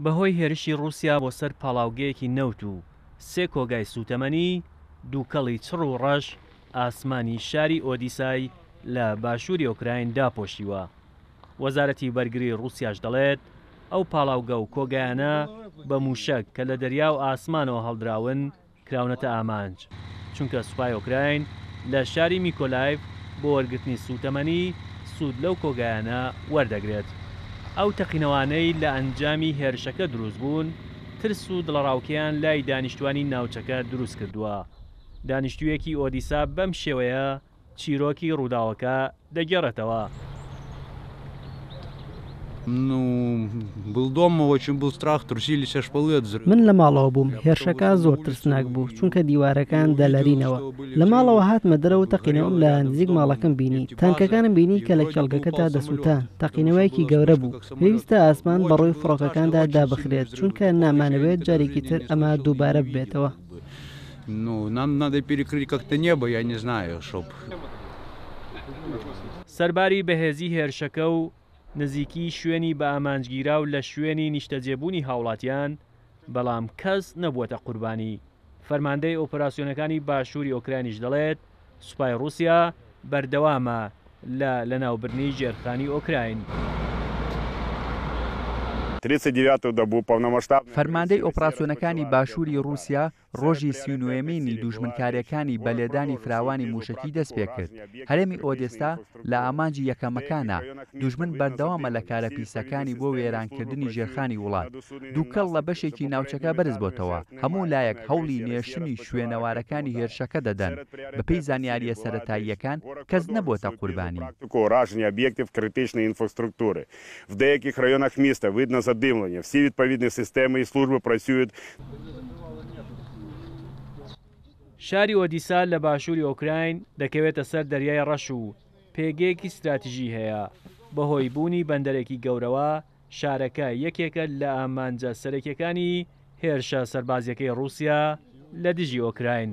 بەهۆی هێرشی رووسیا بۆ سەر پاڵاوگەیەکی نەوت و 3 کۆگای سوتەمەنی دووکەڵی چڕ و ڕەش ئاسمانی شاری ئۆدیسای لە باشووری ئۆکراین داپۆشیوە. وەزارەتی بەرگری رووسیاش دەڵێت ئەو پاڵاوگە و کۆگایانە بە موشک کە لە دەریا و ئاسمانەوە هەڵدراون کراونەتە ئامانج، چونکە سوپای ئۆکراین لە شاری میکۆلایڤ بۆ وەرگرتنی سوتەمەنی سوود لەو کۆگایانە وەردەگرێت. ئەو تەقینەوانەی لە ئەنجامی هێرشەکە دروست بوون ترس و دڵڕاوکەیان لای دانیشتوانی ناوچەکە دروست کردووە. دانیشتوویەکی ئۆدیسا بەم شێوەیە چیرۆکی ڕووداوەکە دەگێڕێتەوە. من لە ماڵەوە بووم، هێرشەکە زۆر ترسناک بوو چونکە دیوارەکان دەلەرینەوە. لە ماڵەوە هاتمە دەرەوە تەقینەوەم لە نزیک ماڵەکەم بینی، تانکەکانم بینی کە لە کێڵگەکەدا دەسووتان. تەقینەوەیەکی گەورە بوو، پێویستە ئاسمان بەڕۆی فڕۆکەکاندا دابخرێت چونکە نامانەوێت جارێکی تر ئەمە دووبارە ببێتەوە. سەرباری بەهێزی هێرشەکە و نزیکی شوێنی بە ئامانجگیرا و لە شوێنی نیشتەجێبوونی هاوڵاتیان، بەڵام کەس نەبووەتە قوربانی. فەرماندەی ئۆپەراسیۆنەکانی باشووری ئۆکراینیش دەڵێت سوپای رووسیا بەردەوامە لە ناوبردنی ژێرخانی ئۆکراین. فەرماندەی ئۆپراسیۆنەکانی باشووری رووسیا ڕۆژی 39مینی دوژمنکاریەکانی بەلێدانی فراوانی موشکی دەست پێ کرد. هەرێمی ئۆدێستا لە ئامانجی یەکەمەکانە دوژمن بەردەوامە لە کارە پیسەکانی بۆ وێرانکردنی ژێرخانی وڵات. دووکەڵ لە بەشێکی ناوچەکە بەرز بۆتەوە. هەموو لایەک هەوڵی نێشتنی شوێنەوارەکانی هێرشەکە دەدەن. بەپێی زانیاریە سەرەتاییەکان کەس نەبووەتە قوربانی. Задимлення. Всі відповідні системи і служби працюють. شاری ئۆدیسا لە باشووری ئۆکراین دەکەوێتە سەر دەریای ڕەش و پێگەیەکی استراتیژی هەیە. بەهۆی بوونی بەندەرێکی گەورەوە شارەکە یەکێکە لە ئامانجە سەرەکیەکانی هێرشە سەربازیەکەی رووسیا لە دژی ئۆکراین.